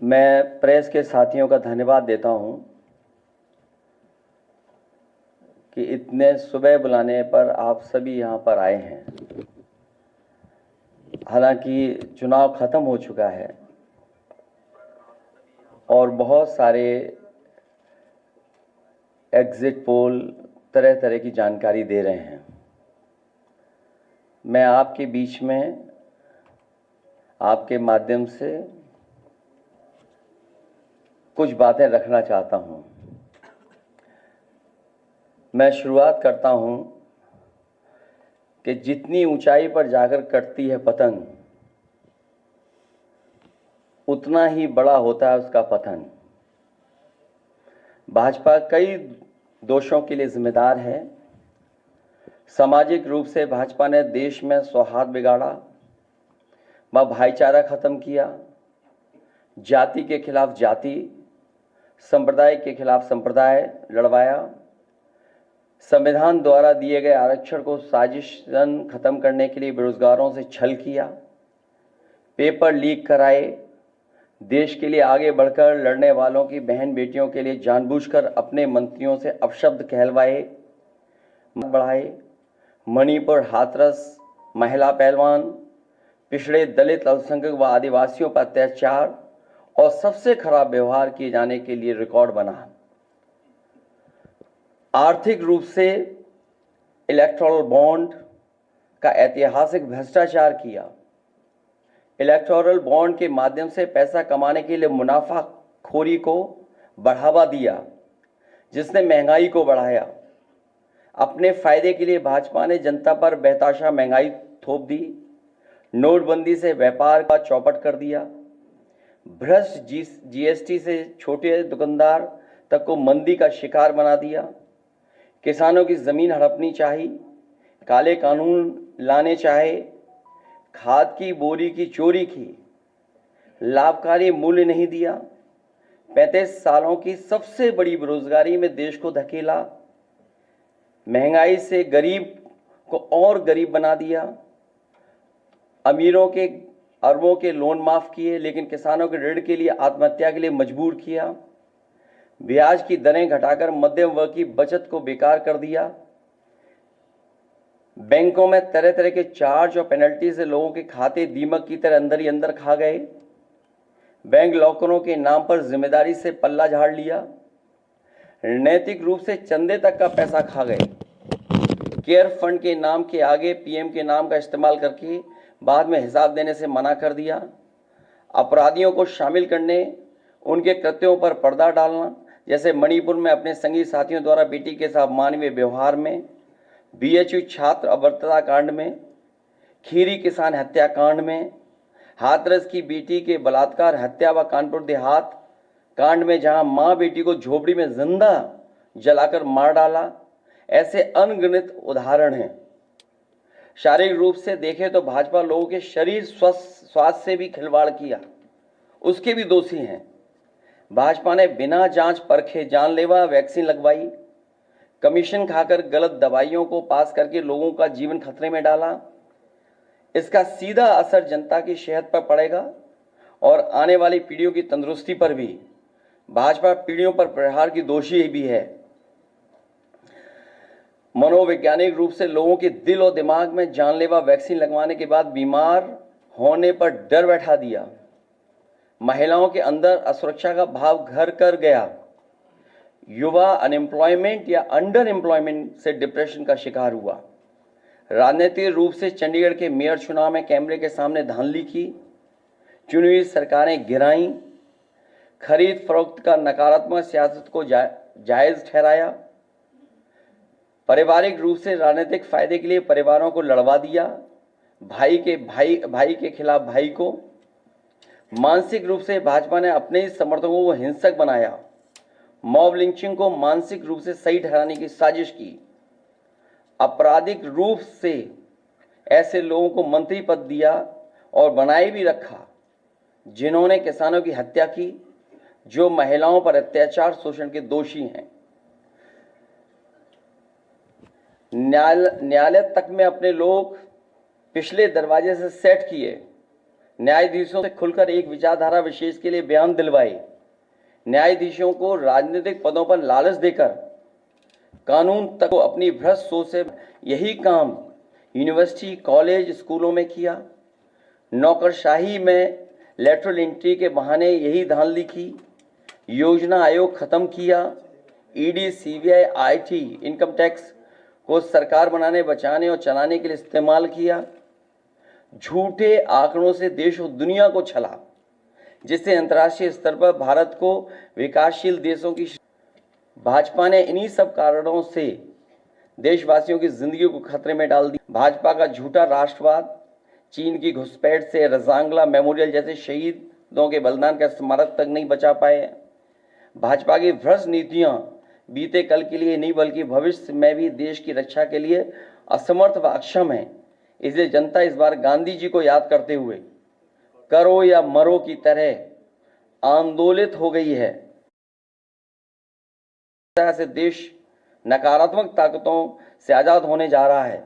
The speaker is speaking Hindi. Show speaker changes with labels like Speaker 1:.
Speaker 1: मैं प्रेस के साथियों का धन्यवाद देता हूं कि इतने सुबह बुलाने पर आप सभी यहां पर आए हैं। हालांकि चुनाव खत्म हो चुका है और बहुत सारे एग्जिट पोल तरह तरह की जानकारी दे रहे हैं। मैं आपके बीच में आपके माध्यम से कुछ बातें रखना चाहता हूं। मैं शुरुआत करता हूं कि जितनी ऊंचाई पर जाकर कटती है पतंग, उतना ही बड़ा होता है उसका पतन। भाजपा कई दोषों के लिए जिम्मेदार है। सामाजिक रूप से भाजपा ने देश में सौहार्द बिगाड़ा, भाईचारा खत्म किया, जाति के खिलाफ जाति, संप्रदाय के खिलाफ संप्रदाय लड़वाया, संविधान द्वारा दिए गए आरक्षण को साजिशन खत्म करने के लिए बेरोजगारों से छल किया, पेपर लीक कराए, देश के लिए आगे बढ़कर लड़ने वालों की बहन बेटियों के लिए जानबूझकर अपने मंत्रियों से अपशब्द कहलवाए बढ़ाए, मणिपुर हाथरस महिला पहलवान, पिछड़े दलित अल्पसंख्यक व आदिवासियों पर अत्याचार और सबसे खराब व्यवहार किए जाने के लिए रिकॉर्ड बना। आर्थिक रूप से इलेक्टोरल बॉन्ड का ऐतिहासिक भ्रष्टाचार किया। इलेक्टोरल बॉन्ड के माध्यम से पैसा कमाने के लिए मुनाफाखोरी को बढ़ावा दिया, जिसने महंगाई को बढ़ाया। अपने फायदे के लिए भाजपा ने जनता पर बेतहाशा महंगाई थोप दी। नोटबंदी से व्यापार का चौपट कर दिया। भ्रष्ट जीएसटी से छोटे दुकानदार तक को मंदी का शिकार बना दिया। किसानों की जमीन हड़पनी चाहिए, काले कानून लाने चाहे, खाद की बोरी की चोरी की, लाभकारी मूल्य नहीं दिया, 35 सालों की सबसे बड़ी बेरोजगारी में देश को धकेला, महंगाई से गरीब को और गरीब बना दिया, अमीरों के अरबों के लोन माफ किए लेकिन किसानों के ऋण के लिए आत्महत्या के लिए मजबूर किया, ब्याज की दरें घटाकर मध्यम वर्ग की बचत को बेकार कर दिया, बैंकों में तरह तरह के चार्ज और पेनल्टी से लोगों के खाते दीमक की तरह अंदर ही अंदर खा गए, बैंक लॉकरों के नाम पर जिम्मेदारी से पल्ला झाड़ लिया, नैतिक रूप से चंदे तक का पैसा खा गए, केयर फंड के नाम के आगे पीएम के नाम का इस्तेमाल करके बाद में हिसाब देने से मना कर दिया, अपराधियों को शामिल करने, उनके कृत्यों पर पर्दा डालना, जैसे मणिपुर में अपने संगी साथियों द्वारा बेटी के साथ मानवीय व्यवहार में, बीएचयू छात्र अभद्रता कांड में, खीरी किसान हत्याकांड में, हाथरस की बेटी के बलात्कार हत्या व कानपुर देहात कांड में जहां मां बेटी को झोपड़ी में जिंदा जलाकर मार डाला, ऐसे अनगिनत उदाहरण हैं। शारीरिक रूप से देखें तो भाजपा लोगों के शरीर स्वास्थ्य से भी खिलवाड़ किया, उसके भी दोषी हैं। भाजपा ने बिना जांच परखे जानलेवा वैक्सीन लगवाई, कमीशन खाकर गलत दवाइयों को पास करके लोगों का जीवन खतरे में डाला। इसका सीधा असर जनता की सेहत पर पड़ेगा और आने वाली पीढ़ियों की तंदुरुस्ती पर भी। भाजपा पीढ़ियों पर प्रहार की दोषी भी है। मनोवैज्ञानिक रूप से लोगों के दिल और दिमाग में जानलेवा वैक्सीन लगवाने के बाद बीमार होने पर डर बैठा दिया। महिलाओं के अंदर असुरक्षा का भाव घर कर गया। युवा अनएम्प्लॉयमेंट या अंडर एम्प्लॉयमेंट से डिप्रेशन का शिकार हुआ। राजनीतिक रूप से चंडीगढ़ के मेयर चुनाव में कैमरे के सामने धांधली की, चुनी हुई सरकारें गिराईं, खरीद फरोख्त का नकारात्मक सियासत को जायज ठहराया, पारिवारिक रूप से राजनीतिक फायदे के लिए परिवारों को लड़वा दिया, भाई के खिलाफ भाई को। मानसिक रूप से भाजपा ने अपने ही समर्थकों को हिंसक बनाया, मॉब लिंचिंग को मानसिक रूप से सही ठहराने की साजिश की, आपराधिक रूप से ऐसे लोगों को मंत्री पद दिया और बनाए भी रखा जिन्होंने किसानों की हत्या की, जो महिलाओं पर अत्याचार शोषण के दोषी हैं। न्यायालय तक में अपने लोग पिछले दरवाजे से सेट किए, न्यायाधीशों से खुलकर एक विचारधारा विशेष के लिए बयान दिलवाए, न्यायाधीशों को राजनीतिक पदों पर लालच देकर कानून तक को अपनी भ्रष्ट सोच से यही काम यूनिवर्सिटी, कॉलेज, स्कूलों में किया। नौकरशाही में लेटरल एंट्री के बहाने यही धांधली की। योजना आयोग खत्म किया। ED, CBI, IT, income tax को सरकार बनाने, बचाने और चलाने के लिए इस्तेमाल किया। झूठे आंकड़ों से देश और दुनिया को छला, जिससे अंतर्राष्ट्रीय स्तर पर भारत को विकासशील देशों की भाजपा ने इन्हीं सब कारणों से देशवासियों की जिंदगी को खतरे में डाल दी। भाजपा का झूठा राष्ट्रवाद, चीन की घुसपैठ से रजांगला मेमोरियल जैसे शहीदों के बलिदान का स्मारक तक नहीं बचा पाए। भाजपा की भ्रष्ट नीतियां बीते कल के लिए नहीं बल्कि भविष्य में भी देश की रक्षा के लिए असमर्थ व अक्षम है। इसलिए जनता इस बार गांधी जी को याद करते हुए करो या मरो की तरह आंदोलित हो गई है। से देश नकारात्मक ताकतों से आजाद होने जा रहा है।